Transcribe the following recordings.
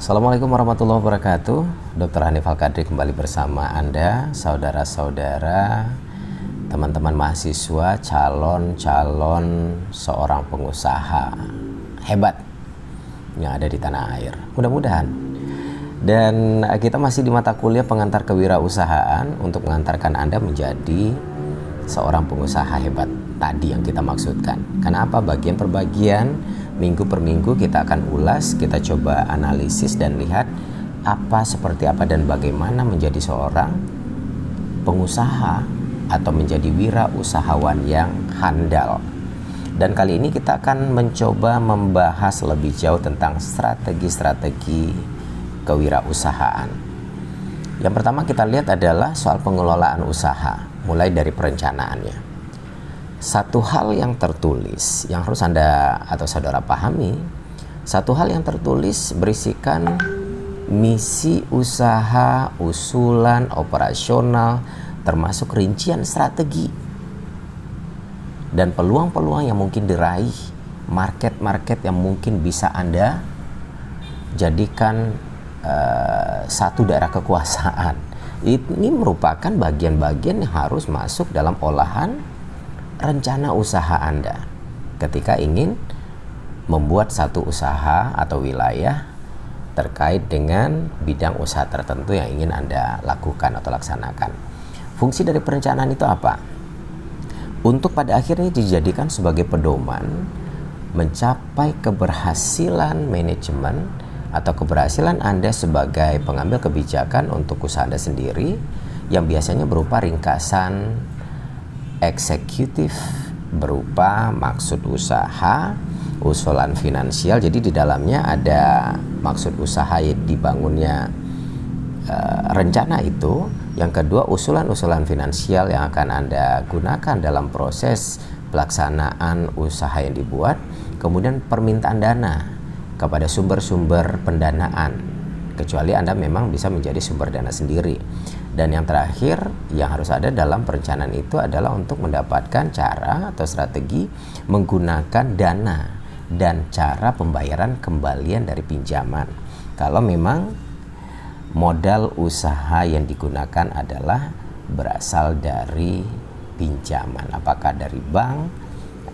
Assalamualaikum warahmatullahi wabarakatuh. Dr. Hanif Al-Qadri kembali bersama Anda, saudara-saudara, teman-teman mahasiswa, calon seorang pengusaha hebat yang ada di tanah air. Mudah-mudahan. Dan kita masih di mata kuliah pengantar kewirausahaan untuk mengantarkan Anda menjadi seorang pengusaha hebat tadi yang kita maksudkan. Kenapa? Bagian per bagian, minggu per minggu kita akan ulas, kita coba analisis dan lihat seperti apa dan bagaimana menjadi seorang pengusaha atau menjadi wirausahawan yang handal. Dan kali ini kita akan mencoba membahas lebih jauh tentang strategi-strategi kewirausahaan. Yang pertama kita lihat adalah soal pengelolaan usaha, mulai dari perencanaannya. Satu hal yang tertulis yang harus Anda atau saudara pahami, satu hal yang tertulis berisikan misi usaha, usulan operasional, termasuk rincian strategi dan peluang-peluang yang mungkin diraih, market-market yang mungkin bisa Anda jadikan satu daerah kekuasaan. Ini merupakan bagian-bagian yang harus masuk dalam olahan rencana usaha Anda ketika ingin membuat satu usaha atau wilayah terkait dengan bidang usaha tertentu yang ingin Anda lakukan atau laksanakan. Fungsi dari perencanaan itu apa? Untuk pada akhirnya dijadikan sebagai pedoman mencapai keberhasilan manajemen atau keberhasilan Anda sebagai pengambil kebijakan untuk usaha Anda sendiri, yang biasanya berupa ringkasan eksekutif berupa maksud usaha, usulan finansial. Jadi di dalamnya ada maksud usaha dibangunnya rencana itu. Yang kedua, usulan-usulan finansial yang akan Anda gunakan dalam proses pelaksanaan usaha yang dibuat. Kemudian permintaan dana kepada sumber-sumber pendanaan, kecuali Anda memang bisa menjadi sumber dana sendiri. Dan yang terakhir yang harus ada dalam perencanaan itu adalah untuk mendapatkan cara atau strategi menggunakan dana dan cara pembayaran kembalian dari pinjaman. Kalau memang modal usaha yang digunakan adalah berasal dari pinjaman, apakah dari bank,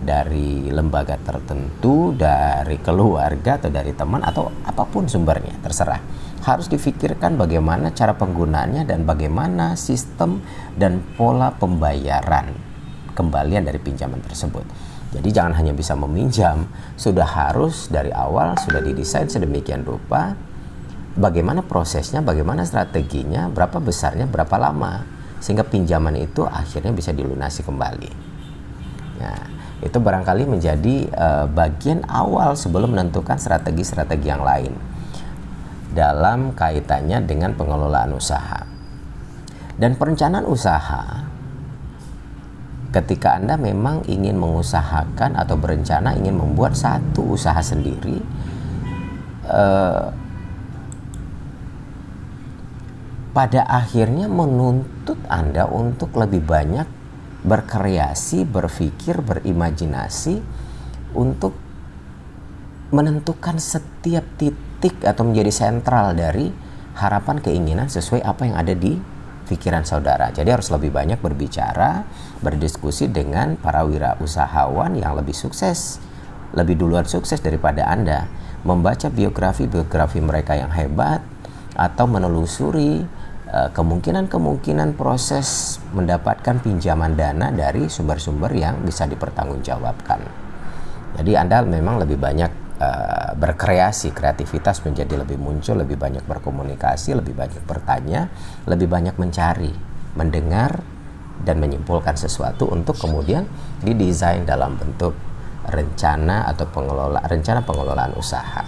dari lembaga tertentu, dari keluarga atau dari teman atau apapun sumbernya, terserah. Harus difikirkan bagaimana cara penggunaannya dan bagaimana sistem dan pola pembayaran kembalian dari pinjaman tersebut. Jadi jangan hanya bisa meminjam, sudah harus dari awal sudah didesain sedemikian rupa bagaimana prosesnya, bagaimana strateginya, berapa besarnya, berapa lama, sehingga pinjaman itu akhirnya bisa dilunasi kembali. Nah, itu barangkali menjadi bagian awal sebelum menentukan strategi-strategi yang lain dalam kaitannya dengan pengelolaan usaha. Dan perencanaan usaha, ketika Anda memang ingin mengusahakan atau berencana ingin membuat satu usaha sendiri, pada akhirnya menuntut Anda untuk lebih banyak berkreasi, berpikir, berimajinasi untuk menentukan setiap titik atau menjadi sentral dari harapan keinginan sesuai apa yang ada di pikiran saudara. Jadi harus lebih banyak berbicara, berdiskusi dengan para wirausahawan yang lebih sukses, lebih duluan sukses daripada Anda, membaca biografi mereka yang hebat atau menelusuri kemungkinan proses mendapatkan pinjaman dana dari sumber-sumber yang bisa dipertanggungjawabkan. Jadi Anda memang lebih banyak berkreasi, kreativitas menjadi lebih muncul, lebih banyak berkomunikasi, lebih banyak bertanya, lebih banyak mencari, mendengar, dan menyimpulkan sesuatu untuk kemudian didesain dalam bentuk rencana atau rencana pengelolaan usaha.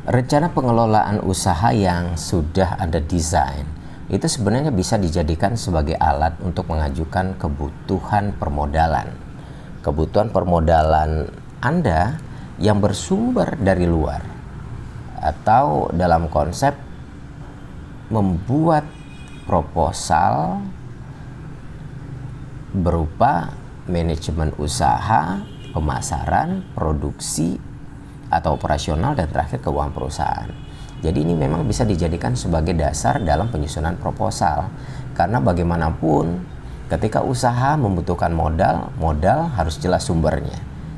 Rencana pengelolaan usaha yang sudah Anda desain itu sebenarnya bisa dijadikan sebagai alat untuk mengajukan kebutuhan permodalan. Kebutuhan permodalan Anda yang bersumber dari luar, atau dalam konsep membuat proposal berupa manajemen usaha, pemasaran, produksi, atau operasional, dan terakhir keuangan perusahaan. Jadi ini memang bisa dijadikan sebagai dasar dalam penyusunan proposal. Karena bagaimanapun ketika usaha membutuhkan modal, modal harus jelas sumbernya.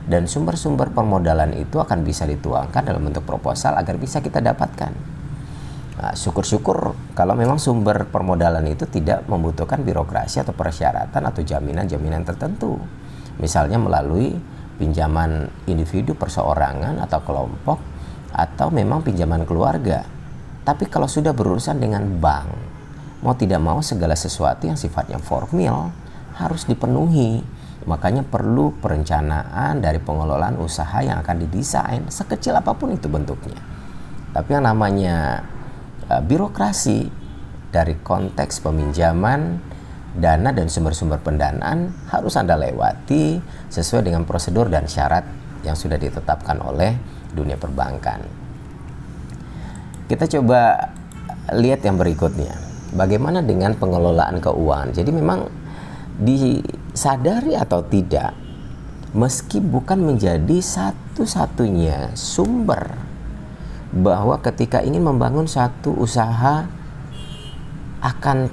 Dan sumber-sumber permodalan itu akan bisa dituangkan dalam bentuk proposal agar bisa kita dapatkan. Nah, syukur-syukur kalau memang sumber permodalan itu tidak membutuhkan birokrasi atau persyaratan atau jaminan-jaminan tertentu. Misalnya melalui pinjaman individu perseorangan atau kelompok, atau memang pinjaman keluarga. Tapi kalau sudah berurusan dengan bank, mau tidak mau segala sesuatu yang sifatnya formil harus dipenuhi. Makanya perlu perencanaan dari pengelolaan usaha yang akan didesain, sekecil apapun itu bentuknya. Tapi yang namanya birokrasi dari konteks peminjaman, dana dan sumber-sumber pendanaan harus Anda lewati sesuai dengan prosedur dan syarat yang sudah ditetapkan oleh dunia perbankan. Kita coba lihat yang berikutnya. Bagaimana dengan pengelolaan keuangan? Jadi memang disadari atau tidak, meski bukan menjadi satu-satunya sumber bahwa ketika ingin membangun satu usaha akan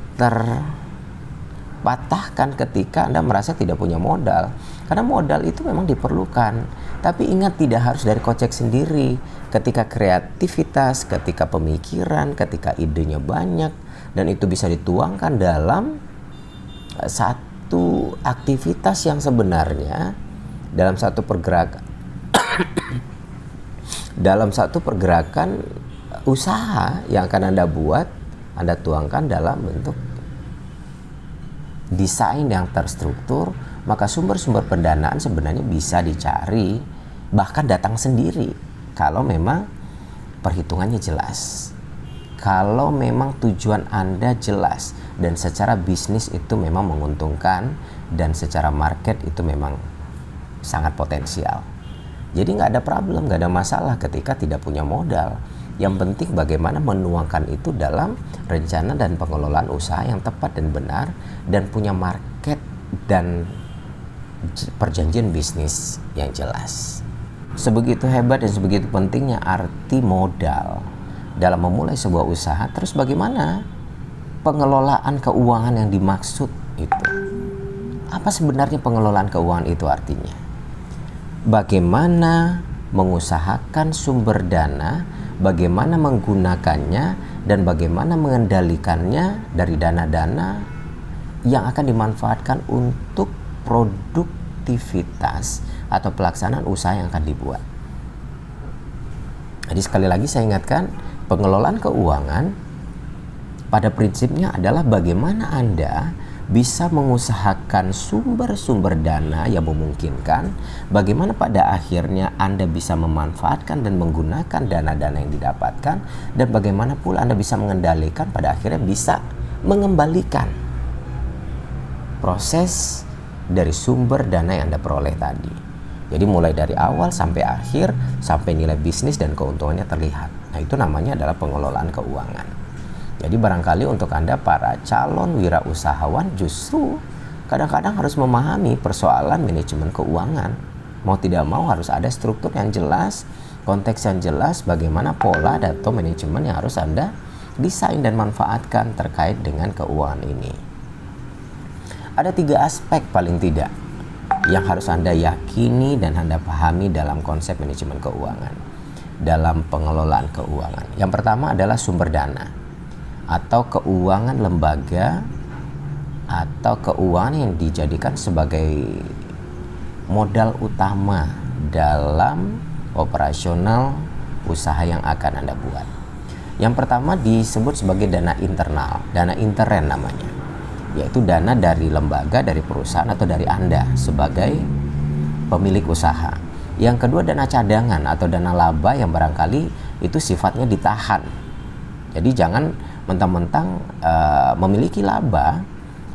terpatahkan ketika Anda merasa tidak punya modal. Karena modal itu memang diperlukan. Tapi ingat, tidak harus dari kocek sendiri. Ketika kreativitas, ketika pemikiran, ketika idenya banyak, dan itu bisa dituangkan dalam satu aktivitas yang sebenarnya dalam satu pergerakan dalam satu pergerakan usaha yang akan Anda buat, Anda tuangkan dalam bentuk desain yang terstruktur, maka sumber-sumber pendanaan sebenarnya bisa dicari, bahkan datang sendiri kalau memang perhitungannya jelas, kalau memang tujuan Anda jelas, dan secara bisnis itu memang menguntungkan, dan secara market itu memang sangat potensial. Jadi nggak ada problem, nggak ada masalah ketika tidak punya modal. Yang penting bagaimana menuangkan itu dalam rencana dan pengelolaan usaha yang tepat dan benar, dan punya market dan perjanjian bisnis yang jelas. Sebegitu hebat dan sebegitu pentingnya arti modal dalam memulai sebuah usaha. Terus bagaimana pengelolaan keuangan yang dimaksud itu? Apa sebenarnya pengelolaan keuangan itu artinya? Bagaimana mengusahakan sumber dana, bagaimana menggunakannya, dan bagaimana mengendalikannya dari dana-dana yang akan dimanfaatkan untuk produktivitas atau pelaksanaan usaha yang akan dibuat. Jadi sekali lagi saya ingatkan, pengelolaan keuangan pada prinsipnya adalah bagaimana Anda bisa mengusahakan sumber-sumber dana yang memungkinkan, bagaimana pada akhirnya Anda bisa memanfaatkan dan menggunakan dana-dana yang didapatkan, dan bagaimana pula Anda bisa mengendalikan pada akhirnya bisa mengembalikan proses dari sumber dana yang Anda peroleh tadi. Jadi mulai dari awal sampai akhir, sampai nilai bisnis dan keuntungannya terlihat. Nah, itu namanya adalah pengelolaan keuangan. Jadi barangkali untuk Anda para calon wirausahawan justru kadang-kadang harus memahami persoalan manajemen keuangan. Mau tidak mau harus ada struktur yang jelas, konteks yang jelas, bagaimana pola atau manajemen yang harus Anda desain dan manfaatkan terkait dengan keuangan ini. Ada 3 aspek paling tidak yang harus Anda yakini dan Anda pahami dalam konsep manajemen keuangan, dalam pengelolaan keuangan. Yang pertama adalah sumber dana atau keuangan lembaga atau keuangan yang dijadikan sebagai modal utama dalam operasional usaha yang akan Anda buat. Yang pertama disebut sebagai dana internal, dana intern namanya, yaitu dana dari lembaga, dari perusahaan atau dari Anda sebagai pemilik usaha. Yang kedua dana cadangan atau dana laba yang barangkali itu sifatnya ditahan. Jadi jangan mentang-mentang memiliki laba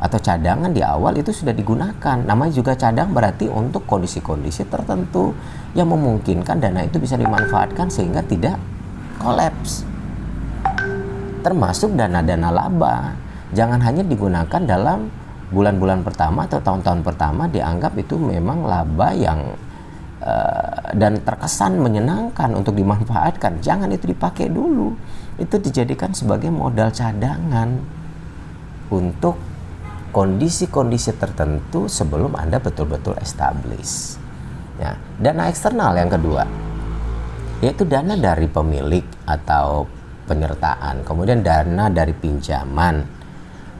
atau cadangan di awal itu sudah digunakan. Namanya juga cadang berarti untuk kondisi-kondisi tertentu yang memungkinkan dana itu bisa dimanfaatkan sehingga tidak kolaps. Termasuk dana-dana laba. Jangan hanya digunakan dalam bulan-bulan pertama atau tahun-tahun pertama dianggap itu memang laba yang dan terkesan menyenangkan untuk dimanfaatkan. Jangan itu dipakai dulu. itu dijadikan sebagai modal cadangan untuk kondisi-kondisi tertentu sebelum Anda betul-betul establish. Ya, dana eksternal yang kedua, yaitu dana dari pemilik atau penyertaan, kemudian dana dari pinjaman,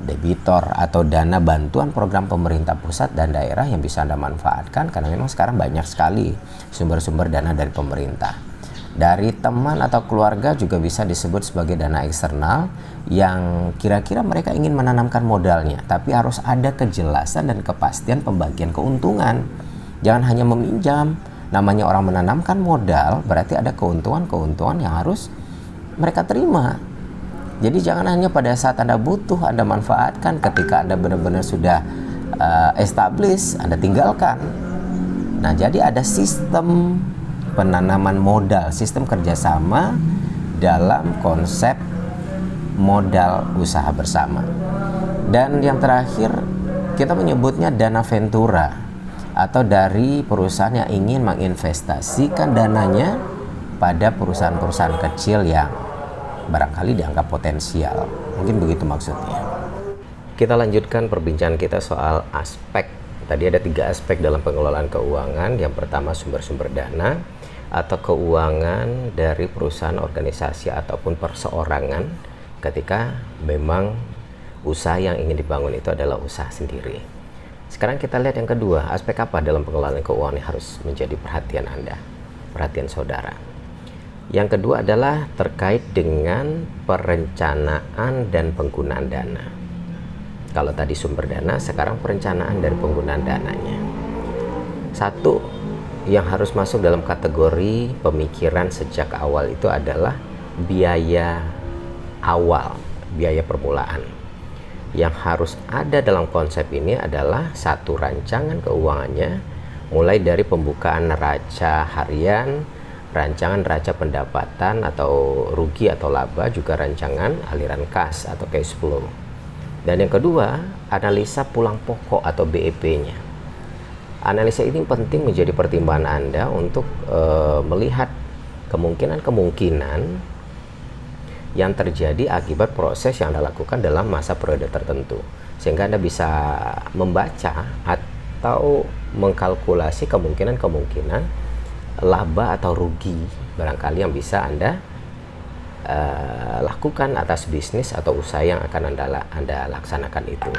debitor, atau dana bantuan program pemerintah pusat dan daerah yang bisa Anda manfaatkan, karena memang sekarang banyak sekali sumber-sumber dana dari pemerintah. Dari teman atau keluarga juga bisa disebut sebagai dana eksternal yang kira-kira mereka ingin menanamkan modalnya, tapi harus ada kejelasan dan kepastian pembagian keuntungan. Jangan hanya meminjam. Namanya orang menanamkan modal, berarti ada keuntungan-keuntungan yang harus mereka terima. Jadi jangan hanya pada saat Anda butuh Anda manfaatkan, ketika Anda benar-benar sudah establish Anda tinggalkan. Nah, jadi ada sistem penanaman modal, sistem kerjasama dalam konsep modal usaha bersama. Dan yang terakhir kita menyebutnya dana ventura, atau dari perusahaan yang ingin menginvestasikan dananya pada perusahaan-perusahaan kecil yang barangkali dianggap potensial. Mungkin begitu maksudnya. Kita lanjutkan perbincangan kita soal aspek. Tadi ada 3 aspek dalam pengelolaan keuangan. Yang pertama sumber-sumber dana atau keuangan dari perusahaan, organisasi, ataupun perseorangan ketika memang usaha yang ingin dibangun itu adalah usaha sendiri. Sekarang kita lihat yang kedua, aspek apa dalam pengelolaan keuangan yang harus menjadi perhatian Anda, perhatian saudara. Yang kedua adalah terkait dengan perencanaan dan penggunaan dana. Kalau tadi sumber dana, sekarang perencanaan dan penggunaan dananya. Satu yang harus masuk dalam kategori pemikiran sejak awal itu adalah biaya awal, biaya permulaan. Yang harus ada dalam konsep ini adalah satu, rancangan keuangannya, mulai dari pembukaan neraca harian, rancangan neraca pendapatan atau rugi atau laba, juga rancangan aliran kas atau cash flow. Dan yang kedua, analisa pulang pokok atau BEP-nya. Analisa ini penting menjadi pertimbangan Anda untuk melihat kemungkinan-kemungkinan yang terjadi akibat proses yang Anda lakukan dalam masa periode tertentu, sehingga Anda bisa membaca atau mengkalkulasi kemungkinan-kemungkinan laba atau rugi barangkali yang bisa Anda lakukan atas bisnis atau usaha yang akan Anda laksanakan itu.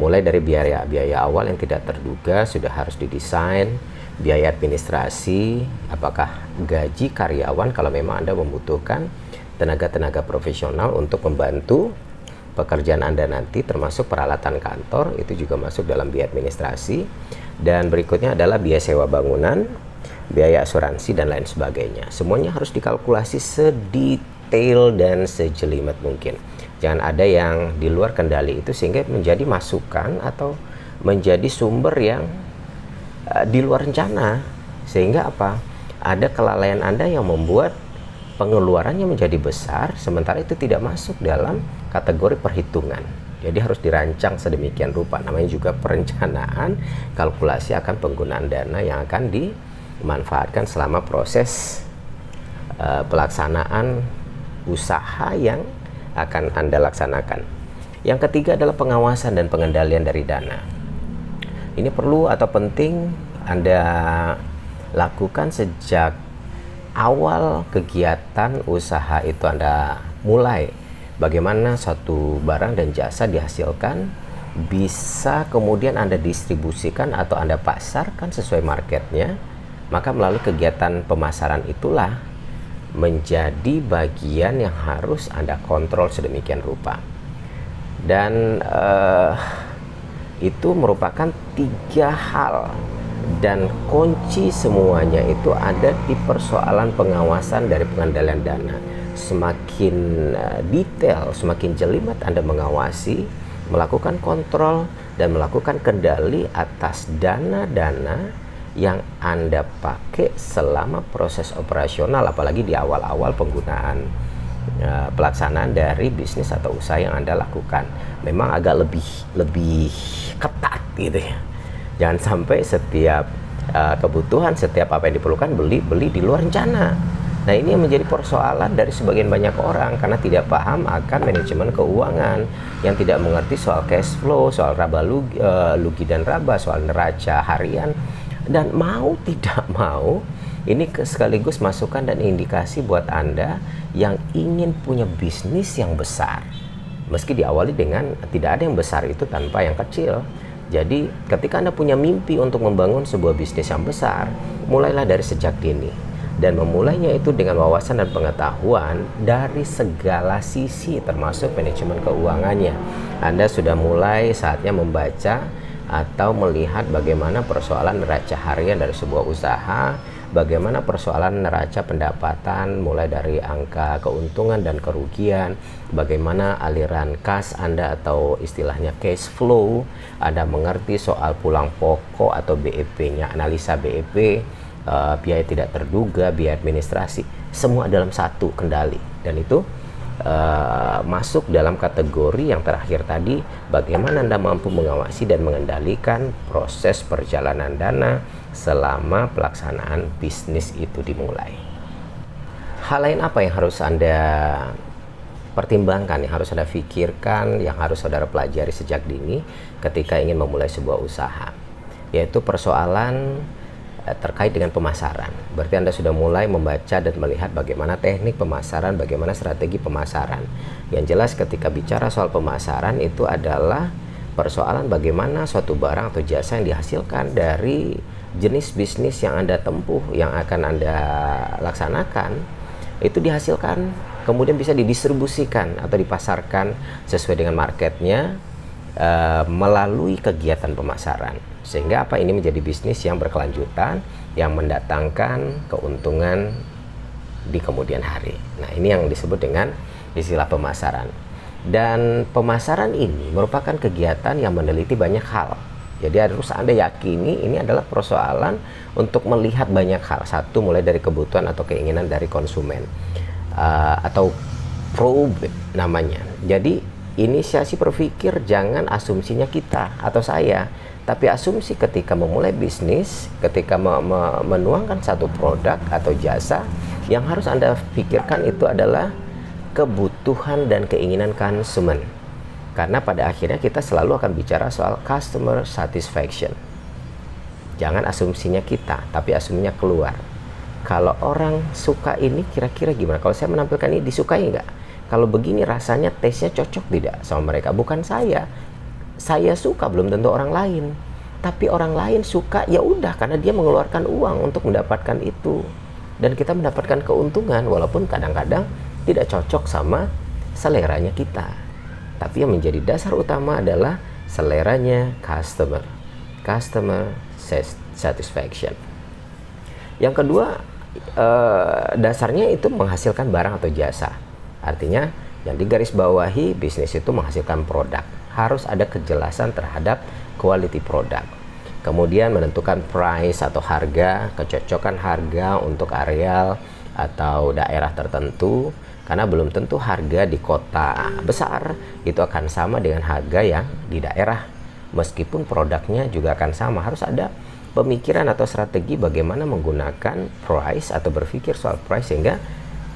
Mulai dari biaya awal yang tidak terduga sudah harus didesain, biaya administrasi, apakah gaji karyawan kalau memang Anda membutuhkan tenaga-tenaga profesional untuk membantu pekerjaan Anda nanti, termasuk peralatan kantor, itu juga masuk dalam biaya administrasi. Dan berikutnya adalah biaya sewa bangunan, biaya asuransi, dan lain sebagainya. Semuanya harus dikalkulasi sedetail dan sejelimet mungkin. Jangan ada yang di luar kendali itu sehingga menjadi masukan atau menjadi sumber yang di luar rencana, sehingga apa? Ada kelalaian Anda yang membuat pengeluarannya menjadi besar, sementara itu tidak masuk dalam kategori perhitungan. Jadi harus dirancang sedemikian rupa. Namanya juga perencanaan, kalkulasi akan penggunaan dana yang akan dimanfaatkan selama proses pelaksanaan usaha yang akan Anda laksanakan. Yang ketiga adalah pengawasan dan pengendalian dari dana. Ini perlu atau penting Anda lakukan sejak awal kegiatan usaha itu Anda mulai. Bagaimana satu barang dan jasa dihasilkan, bisa kemudian Anda distribusikan atau Anda pasarkan sesuai marketnya. Maka melalui kegiatan pemasaran itulah menjadi bagian yang harus Anda kontrol sedemikian rupa. Dan itu merupakan 3 hal, dan kunci semuanya itu ada di persoalan pengawasan dari pengendalian dana. Semakin detail, semakin jelimet Anda mengawasi, melakukan kontrol, dan melakukan kendali atas dana-dana yang Anda pakai selama proses operasional, apalagi di awal-awal penggunaan pelaksanaan dari bisnis atau usaha yang Anda lakukan. Memang agak lebih ketat gitu ya. Jangan sampai setiap kebutuhan, setiap apa yang diperlukan beli di luar rencana. Nah, ini yang menjadi persoalan dari sebagian banyak orang karena tidak paham akan manajemen keuangan, yang tidak mengerti soal cash flow, soal lugi dan raba, soal neraca harian, dan mau tidak mau ini sekaligus masukan dan indikasi buat Anda yang ingin punya bisnis yang besar. Meski diawali dengan tidak ada yang besar itu tanpa yang kecil. Jadi ketika Anda punya mimpi untuk membangun sebuah bisnis yang besar, mulailah dari sejak dini. Dan memulainya itu dengan wawasan dan pengetahuan dari segala sisi termasuk manajemen keuangannya. Anda sudah mulai saatnya membaca atau melihat bagaimana persoalan neraca harian dari sebuah usaha, bagaimana persoalan neraca pendapatan mulai dari angka keuntungan dan kerugian, bagaimana aliran kas Anda atau istilahnya cash flow, Anda mengerti soal pulang pokok atau BEP-nya, analisa BEP, biaya tidak terduga, biaya administrasi, semua dalam satu kendali. Dan itu masuk dalam kategori yang terakhir tadi, bagaimana Anda mampu mengawasi dan mengendalikan proses perjalanan dana selama pelaksanaan bisnis itu dimulai. Hal lain apa yang harus Anda pertimbangkan, yang harus Anda pikirkan, yang harus Saudara pelajari sejak dini ketika ingin memulai sebuah usaha? Yaitu persoalan terkait dengan pemasaran. Berarti Anda sudah mulai membaca dan melihat bagaimana teknik pemasaran, bagaimana strategi pemasaran. Yang jelas ketika bicara soal pemasaran itu adalah persoalan bagaimana suatu barang atau jasa yang dihasilkan dari jenis bisnis yang Anda tempuh, yang akan Anda laksanakan, itu dihasilkan, kemudian bisa didistribusikan atau dipasarkan sesuai dengan marketnya melalui kegiatan pemasaran. Sehingga apa, ini menjadi bisnis yang berkelanjutan, yang mendatangkan keuntungan di kemudian hari. Nah, ini yang disebut dengan istilah pemasaran. Dan pemasaran ini merupakan kegiatan yang meneliti banyak hal. Jadi harus Anda yakini ini adalah persoalan untuk melihat banyak hal. Satu, mulai dari kebutuhan atau keinginan dari konsumen, atau probe namanya. Jadi inisiasi berpikir jangan asumsinya kita atau saya, tapi asumsi ketika memulai bisnis, ketika menuangkan satu produk atau jasa, yang harus Anda pikirkan itu adalah kebutuhan dan keinginan konsumen. Karena pada akhirnya kita selalu akan bicara soal customer satisfaction. Jangan asumsinya kita, tapi asumsinya keluar. Kalau orang suka ini kira-kira gimana? Kalau saya menampilkan ini disukai nggak? Kalau begini rasanya, taste-nya cocok tidak sama mereka? Bukan saya suka belum tentu orang lain, tapi orang lain suka, ya udah, karena dia mengeluarkan uang untuk mendapatkan itu, dan kita mendapatkan keuntungan walaupun kadang-kadang tidak cocok sama seleranya kita. Tapi yang menjadi dasar utama adalah seleranya customer satisfaction. Yang kedua, dasarnya itu menghasilkan barang atau jasa. Artinya yang digarisbawahi, bisnis itu menghasilkan produk. Harus ada kejelasan terhadap quality produk. Kemudian menentukan price atau harga, kecocokan harga untuk areal atau daerah tertentu. Karena belum tentu harga di kota besar itu akan sama dengan harga yang di daerah. Meskipun produknya juga akan sama, harus ada pemikiran atau strategi bagaimana menggunakan price atau berpikir soal price sehingga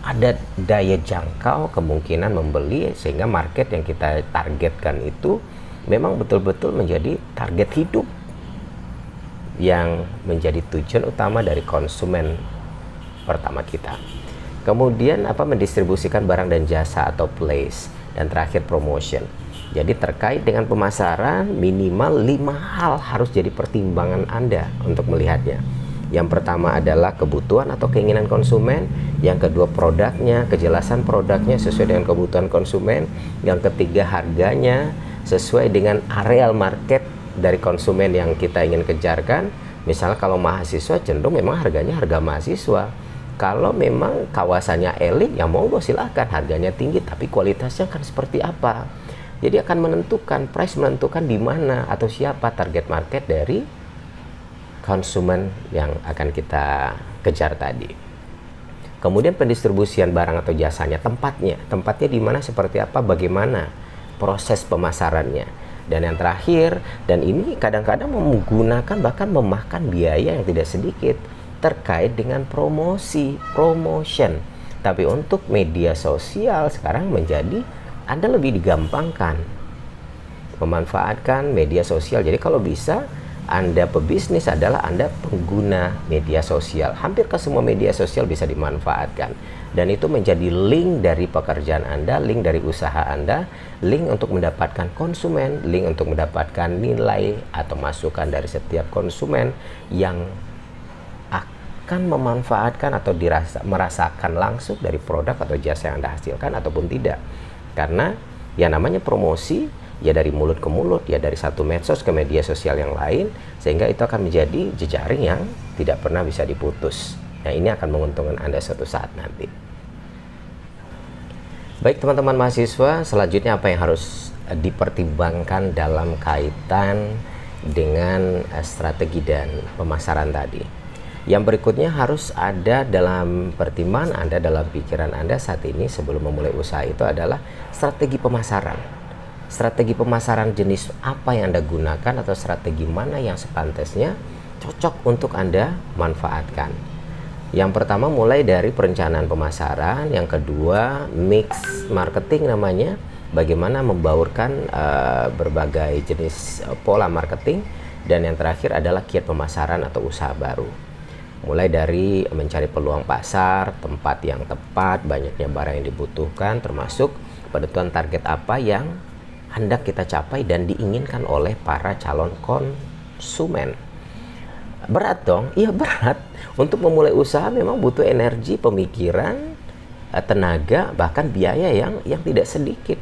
ada daya jangkau kemungkinan membeli, sehingga market yang kita targetkan itu memang betul-betul menjadi target hidup yang menjadi tujuan utama dari konsumen pertama kita. Kemudian mendistribusikan barang dan jasa atau place, dan terakhir promotion. Jadi terkait dengan pemasaran, minimal 5 hal harus jadi pertimbangan Anda untuk melihatnya. Yang pertama adalah kebutuhan atau keinginan konsumen. Yang kedua, produknya, kejelasan produknya sesuai dengan kebutuhan konsumen. Yang ketiga, harganya sesuai dengan areal market dari konsumen yang kita ingin kejarkan. Misalnya kalau mahasiswa, cenderung memang harganya harga mahasiswa. Kalau memang kawasannya elit, ya monggo silahkan, harganya tinggi tapi kualitasnya kan seperti apa. Jadi akan menentukan, price menentukan di mana atau siapa target market dari konsumen yang akan kita kejar tadi. Kemudian pendistribusian barang atau jasanya, tempatnya di mana, seperti apa, bagaimana proses pemasarannya. Dan yang terakhir, dan ini kadang-kadang menggunakan bahkan memakan biaya yang tidak sedikit, terkait dengan promotion. Tapi untuk media sosial sekarang menjadi Anda lebih digampangkan memanfaatkan media sosial. Jadi kalau bisa Anda pebisnis adalah Anda pengguna media sosial. Hampir ke semua media sosial bisa dimanfaatkan. Dan itu menjadi link dari pekerjaan Anda, link dari usaha Anda, link untuk mendapatkan konsumen, link untuk mendapatkan nilai atau masukan dari setiap konsumen yang akan memanfaatkan atau merasakan langsung dari produk atau jasa yang Anda hasilkan ataupun tidak. Karena ya namanya promosi, ya dari mulut ke mulut, ya dari satu medsos ke media sosial yang lain, sehingga itu akan menjadi jejaring yang tidak pernah bisa diputus. Nah, ini akan menguntungkan Anda suatu saat nanti. Baik teman-teman mahasiswa, selanjutnya apa yang harus dipertimbangkan dalam kaitan dengan strategi dan pemasaran tadi? Yang berikutnya harus ada dalam pertimbangan Anda, dalam pikiran Anda saat ini sebelum memulai usaha itu adalah strategi pemasaran. Strategi pemasaran jenis apa yang Anda gunakan atau strategi mana yang sepantasnya cocok untuk Anda manfaatkan. Yang pertama mulai dari perencanaan pemasaran, yang kedua mix marketing namanya, bagaimana membaurkan berbagai jenis pola marketing, dan yang terakhir adalah kiat pemasaran atau usaha baru. Mulai dari mencari peluang pasar, tempat yang tepat, banyaknya barang yang dibutuhkan, termasuk penentuan target apa yang hendak kita capai dan diinginkan oleh para calon konsumen. Berat dong? Iya berat. Untuk memulai usaha memang butuh energi, pemikiran, tenaga, bahkan biaya yang tidak sedikit.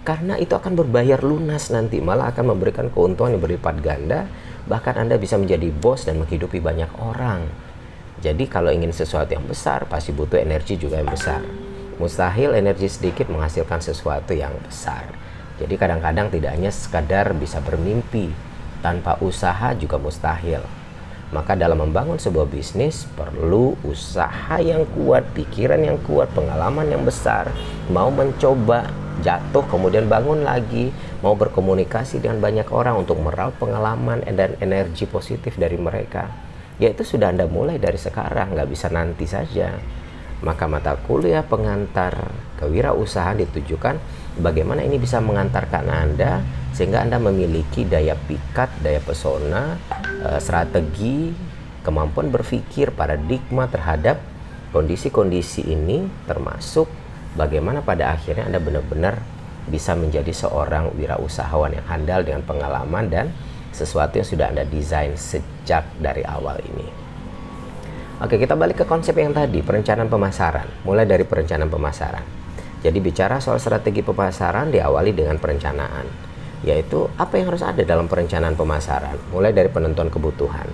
Karena itu akan berbayar lunas nanti, malah akan memberikan keuntungan yang berlipat ganda. Bahkan Anda bisa menjadi bos dan menghidupi banyak orang. Jadi kalau ingin sesuatu yang besar, pasti butuh energi juga yang besar. Mustahil energi sedikit menghasilkan sesuatu yang besar. Jadi kadang-kadang tidak hanya sekadar bisa bermimpi, tanpa usaha juga mustahil. Maka dalam membangun sebuah bisnis perlu usaha yang kuat, pikiran yang kuat, pengalaman yang besar, mau mencoba, jatuh kemudian bangun lagi, mau berkomunikasi dengan banyak orang untuk meraup pengalaman dan energi positif dari mereka. Ya itu sudah Anda mulai dari sekarang, nggak bisa nanti saja. Maka mata kuliah pengantar kewirausahaan ditujukan bagaimana ini bisa mengantarkan Anda sehingga Anda memiliki daya pikat, daya pesona, strategi, kemampuan berpikir, paradigma terhadap kondisi-kondisi ini, termasuk bagaimana pada akhirnya Anda benar-benar bisa menjadi seorang wirausahawan yang handal dengan pengalaman dan sesuatu yang sudah Anda desain sejak dari awal ini. Oke, kita balik ke konsep yang tadi, perencanaan pemasaran. Mulai dari perencanaan pemasaran. Jadi bicara soal strategi pemasaran diawali dengan perencanaan, yaitu apa yang harus ada dalam perencanaan pemasaran. Mulai dari penentuan kebutuhan.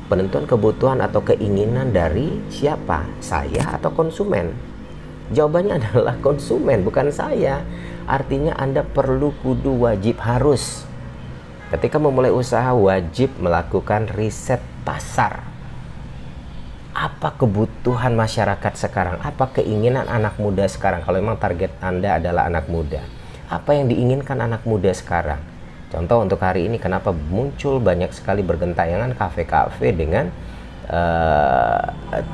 Penentuan kebutuhan atau keinginan dari siapa? Saya atau konsumen? Jawabannya adalah konsumen, bukan saya. Artinya Anda perlu, kudu, wajib, harus. Ketika memulai usaha wajib melakukan riset pasar. Apa kebutuhan masyarakat sekarang? Apa keinginan anak muda sekarang? Kalau memang target Anda adalah anak muda, apa yang diinginkan anak muda sekarang? Contoh untuk hari ini, kenapa muncul banyak sekali bergentayangan kafe-kafe dengan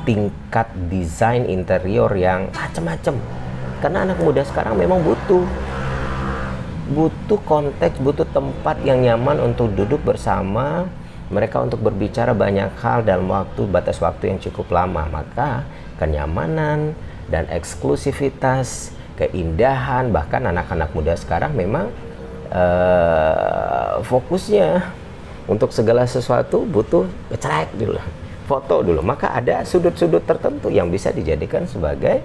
tingkat desain interior yang macam-macam? Karena anak muda sekarang memang butuh konteks, butuh tempat yang nyaman untuk duduk bersama mereka, untuk berbicara banyak hal dalam batas waktu yang cukup lama. Maka kenyamanan dan eksklusivitas, keindahan, bahkan anak-anak muda sekarang memang fokusnya untuk segala sesuatu butuh cerak dulu, foto dulu. Maka ada sudut-sudut tertentu yang bisa dijadikan sebagai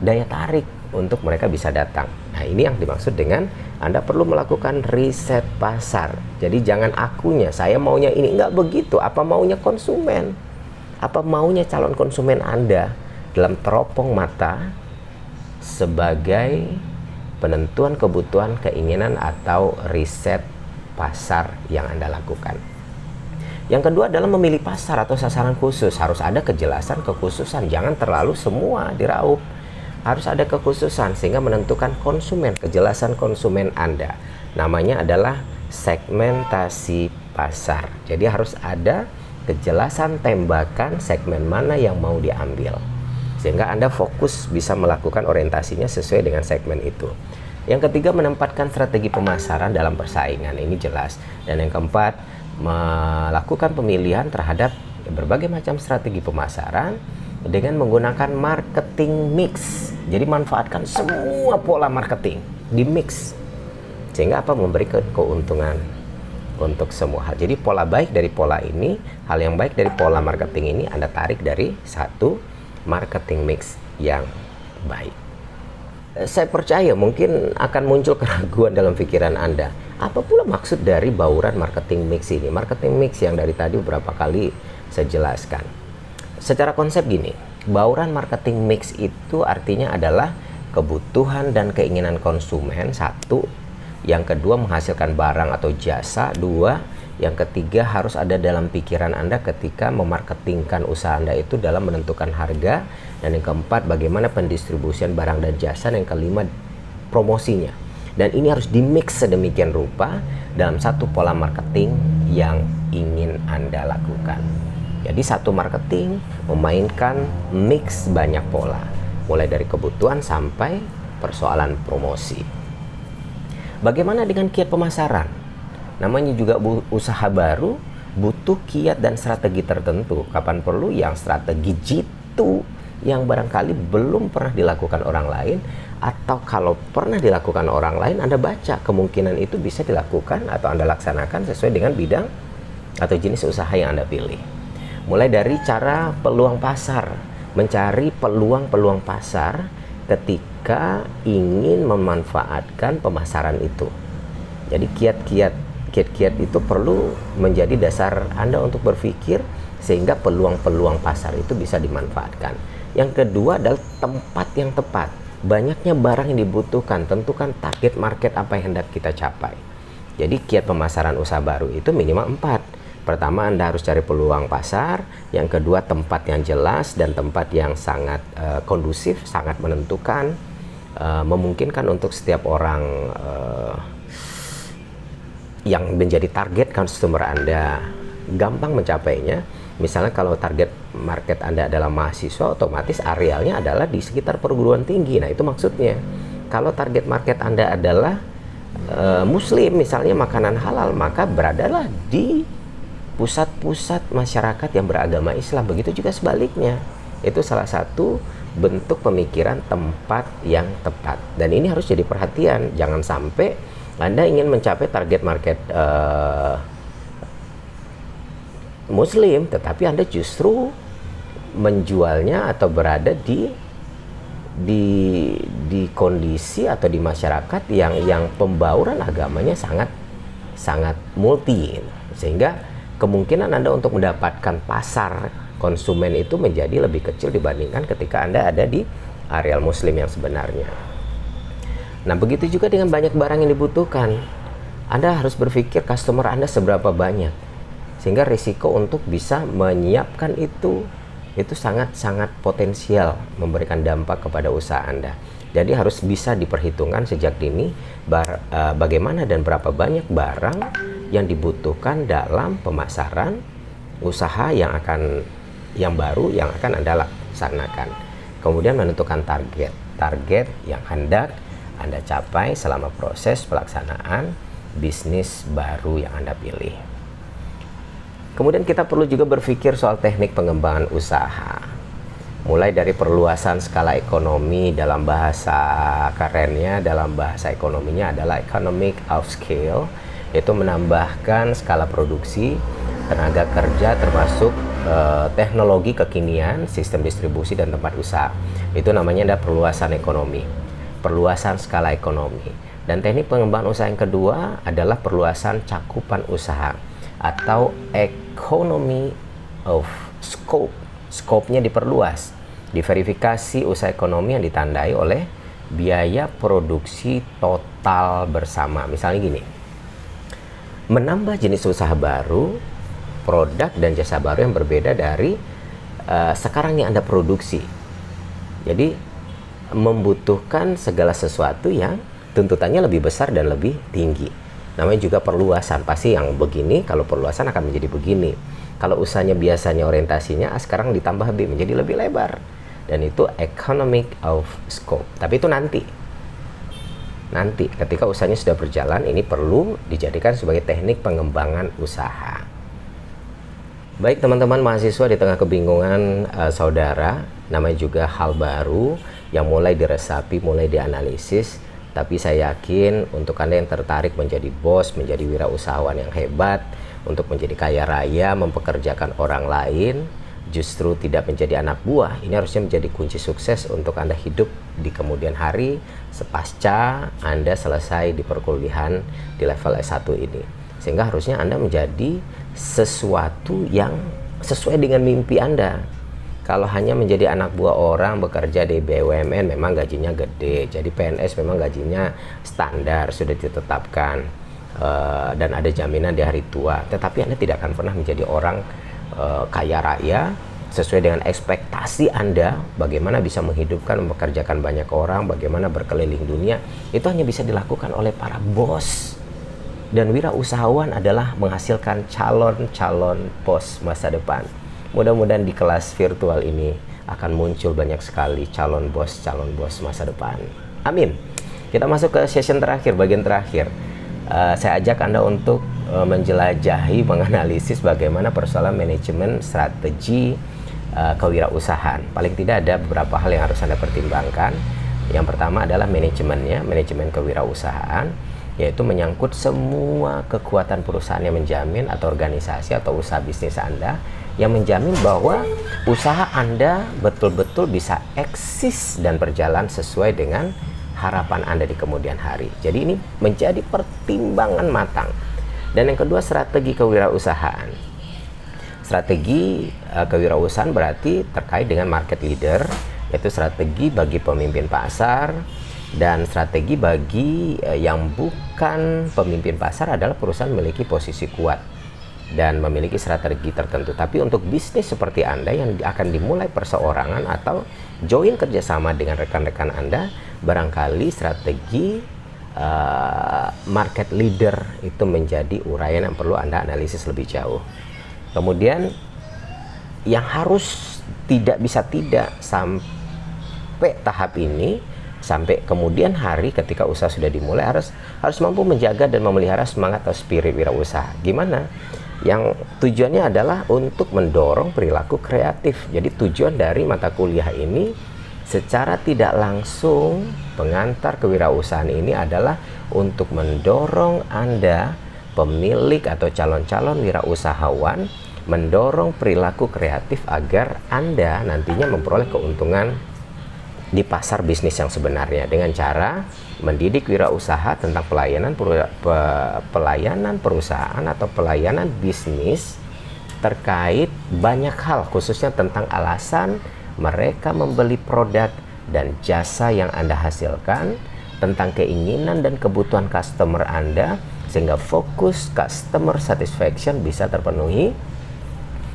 daya tarik untuk mereka bisa datang. Nah, ini yang dimaksud dengan Anda perlu melakukan riset pasar. Jadi jangan akunya, saya maunya ini, enggak begitu. Apa maunya konsumen? Apa maunya calon konsumen Anda dalam teropong mata sebagai penentuan kebutuhan, keinginan atau riset pasar yang Anda lakukan. Yang kedua adalah memilih pasar atau sasaran khusus. Harus ada kejelasan, kekhususan. Jangan terlalu semua diraup. Harus ada kekhususan sehingga menentukan konsumen, kejelasan konsumen Anda. Namanya adalah segmentasi pasar. Jadi harus ada kejelasan tembakan segmen mana yang mau diambil. Sehingga Anda fokus bisa melakukan orientasinya sesuai dengan segmen itu. Yang ketiga, menempatkan strategi pemasaran dalam persaingan, ini jelas. Dan yang keempat, melakukan pemilihan terhadap berbagai macam strategi pemasaran dengan menggunakan marketing mix. Jadi manfaatkan semua pola marketing di mix, sehingga apa, memberi keuntungan untuk semua hal. Jadi pola baik dari pola ini, hal yang baik dari pola marketing ini Anda tarik dari satu marketing mix yang baik. Saya percaya mungkin akan muncul keraguan dalam pikiran Anda. Apa pula maksud dari bauran marketing mix ini? Marketing mix yang dari tadi beberapa kali saya jelaskan. Secara konsep gini, bauran marketing mix itu artinya adalah kebutuhan dan keinginan konsumen, satu. Yang kedua, menghasilkan barang atau jasa, dua. Yang ketiga, harus ada dalam pikiran Anda ketika memarketingkan usaha Anda itu dalam menentukan harga. Dan yang keempat, bagaimana pendistribusian barang dan jasa. Dan yang kelima, promosinya. Dan ini harus dimix sedemikian rupa dalam satu pola marketing yang ingin Anda lakukan. Jadi satu marketing memainkan mix banyak pola, mulai dari kebutuhan sampai persoalan promosi. Bagaimana dengan kiat pemasaran? Namanya juga usaha baru, butuh kiat dan strategi tertentu. Kapan perlu, yang strategi jitu yang barangkali belum pernah dilakukan orang lain, atau kalau pernah dilakukan orang lain, Anda baca kemungkinan itu bisa dilakukan atau Anda laksanakan sesuai dengan bidang atau jenis usaha yang Anda pilih. Mulai dari cara peluang pasar, mencari peluang-peluang pasar ketika ingin memanfaatkan pemasaran itu. Jadi kiat-kiat itu perlu menjadi dasar Anda untuk berpikir sehingga peluang-peluang pasar itu bisa dimanfaatkan. Yang kedua adalah tempat yang tepat. Banyaknya barang yang dibutuhkan, tentukan target market apa yang hendak kita capai. Jadi kiat pemasaran usaha baru itu minimal 4. Pertama, Anda harus cari peluang pasar. Yang kedua, tempat yang jelas dan tempat yang sangat kondusif, sangat menentukan, memungkinkan untuk setiap orang yang menjadi target customer Anda gampang mencapainya. Misalnya kalau target market Anda adalah mahasiswa, otomatis arealnya adalah di sekitar perguruan tinggi. Nah, itu maksudnya. Kalau target market Anda adalah muslim, misalnya makanan halal, maka beradalah di pusat-pusat masyarakat yang beragama Islam. Begitu juga sebaliknya. Itu salah satu bentuk pemikiran tempat yang tepat. Dan ini harus jadi perhatian. Jangan sampai Anda ingin mencapai target market muslim, tetapi Anda justru menjualnya atau berada di kondisi atau di masyarakat yang pembauran agamanya sangat multi, sehingga kemungkinan Anda untuk mendapatkan pasar konsumen itu menjadi lebih kecil dibandingkan ketika Anda ada di areal muslim yang sebenarnya. Nah, begitu juga dengan banyak barang yang dibutuhkan. Anda harus berpikir customer Anda seberapa banyak, sehingga risiko untuk bisa menyiapkan itu sangat-sangat potensial memberikan dampak kepada usaha Anda. Jadi harus bisa diperhitungkan sejak dini bagaimana dan berapa banyak barang yang dibutuhkan dalam pemasaran usaha yang baru yang akan Anda laksanakan. Kemudian menentukan target yang hendak Anda capai selama proses pelaksanaan bisnis baru yang Anda pilih. Kemudian kita perlu juga berpikir soal teknik pengembangan usaha. Mulai dari perluasan skala ekonomi, dalam bahasa kerennya, dalam bahasa ekonominya adalah economic of scale, yaitu menambahkan skala produksi, tenaga kerja termasuk teknologi kekinian, sistem distribusi dan tempat usaha. Itu namanya ada perluasan ekonomi. Perluasan skala ekonomi. Dan teknik pengembangan usaha yang kedua adalah perluasan cakupan usaha atau economy of scope. Scope-nya diperluas. Diverifikasi usaha ekonomi yang ditandai oleh biaya produksi total bersama. Misalnya gini, menambah jenis usaha baru, produk dan jasa baru yang berbeda dari sekarang yang Anda produksi. Jadi membutuhkan segala sesuatu yang tuntutannya lebih besar dan lebih tinggi. Namanya juga perluasan. Pasti yang begini, kalau perluasan akan menjadi begini. Kalau usahanya biasanya orientasinya A, sekarang ditambah B menjadi lebih lebar. Dan itu economic of scope. Tapi itu nanti ketika usahanya sudah berjalan, ini perlu dijadikan sebagai teknik pengembangan usaha. Baik teman-teman mahasiswa, di tengah kebingungan saudara, namanya juga hal baru yang mulai diresapi, mulai dianalisis. Tapi saya yakin untuk Anda yang tertarik menjadi bos, menjadi wirausahawan yang hebat, untuk menjadi kaya raya, mempekerjakan orang lain, justru tidak menjadi anak buah, ini harusnya menjadi kunci sukses untuk Anda hidup di kemudian hari sepasca Anda selesai di perkuliahan di level S1 ini. Sehingga harusnya Anda menjadi sesuatu yang sesuai dengan mimpi Anda. Kalau hanya menjadi anak buah orang, bekerja di BUMN, memang gajinya gede. Jadi PNS memang gajinya standar, sudah ditetapkan, dan ada jaminan di hari tua. Tetapi Anda tidak akan pernah menjadi orang kaya raya sesuai dengan ekspektasi Anda. Bagaimana bisa menghidupkan, mempekerjakan banyak orang, bagaimana berkeliling dunia, itu hanya bisa dilakukan oleh para bos. Dan wirausahawan adalah menghasilkan calon-calon bos masa depan. Mudah-mudahan di kelas virtual ini akan muncul banyak sekali calon bos masa depan. Amin. Kita masuk ke session terakhir, bagian terakhir. Saya ajak Anda untuk menjelajahi, menganalisis bagaimana persoalan manajemen strategi kewirausahaan. Paling tidak ada beberapa hal yang harus Anda pertimbangkan. Yang pertama adalah manajemennya, manajemen kewirausahaan, yaitu menyangkut semua kekuatan perusahaan yang menjamin, atau organisasi atau usaha bisnis Anda yang menjamin bahwa usaha Anda betul-betul bisa eksis dan berjalan sesuai dengan harapan Anda di kemudian hari. Jadi ini menjadi pertimbangan matang. Dan yang kedua, strategi kewirausahaan. Strategi kewirausahaan berarti terkait dengan market leader, yaitu strategi bagi pemimpin pasar, dan strategi bagi yang bukan pemimpin pasar adalah perusahaan memiliki posisi kuat dan memiliki strategi tertentu. Tapi untuk bisnis seperti Anda yang akan dimulai perseorangan atau join kerjasama dengan rekan-rekan Anda, barangkali strategi market leader itu menjadi uraian yang perlu Anda analisis lebih jauh. Kemudian yang harus tidak bisa tidak sampai tahap ini, sampai kemudian hari ketika usaha sudah dimulai, harus mampu menjaga dan memelihara semangat atau spirit wirausaha. Gimana? Yang tujuannya adalah untuk mendorong perilaku kreatif. Jadi tujuan dari mata kuliah ini secara tidak langsung, pengantar kewirausahaan ini adalah untuk mendorong Anda, pemilik atau calon-calon wirausahawan, mendorong perilaku kreatif agar Anda nantinya memperoleh keuntungan di pasar bisnis yang sebenarnya dengan cara mendidik wirausaha tentang pelayanan perusahaan atau pelayanan bisnis terkait banyak hal, khususnya tentang alasan mereka membeli produk dan jasa yang Anda hasilkan, tentang keinginan dan kebutuhan customer Anda, sehingga fokus customer satisfaction bisa terpenuhi.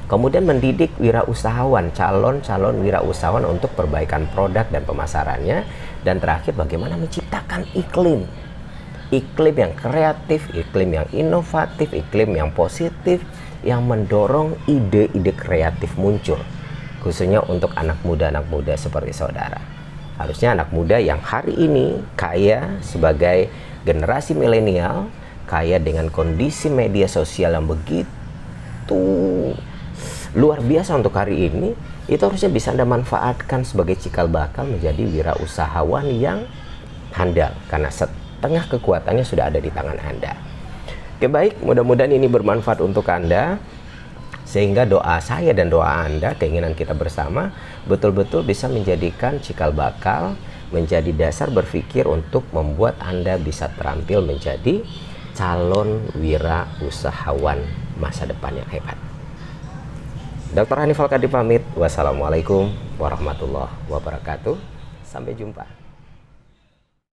Kemudian mendidik wirausahawan, calon-calon wirausahawan untuk perbaikan produk dan pemasarannya. Dan terakhir, bagaimana menciptakan iklim yang kreatif, iklim yang inovatif, iklim yang positif, yang mendorong ide-ide kreatif muncul, khususnya untuk anak muda seperti saudara. Harusnya anak muda yang hari ini kaya sebagai generasi milenial, kaya dengan kondisi media sosial yang begitu luar biasa untuk hari ini, itu harusnya bisa Anda manfaatkan sebagai cikal bakal menjadi wirausahawan yang handal, karena setengah kekuatannya sudah ada di tangan Anda. Oke, baik, mudah-mudahan ini bermanfaat untuk Anda, sehingga doa saya dan doa Anda, keinginan kita bersama, betul-betul bisa menjadikan cikal bakal, menjadi dasar berpikir untuk membuat Anda bisa terampil menjadi calon wirausahawan masa depan yang hebat. Dr. Hanif Al-Qadi pamit. Wassalamualaikum warahmatullahi wabarakatuh. Sampai jumpa.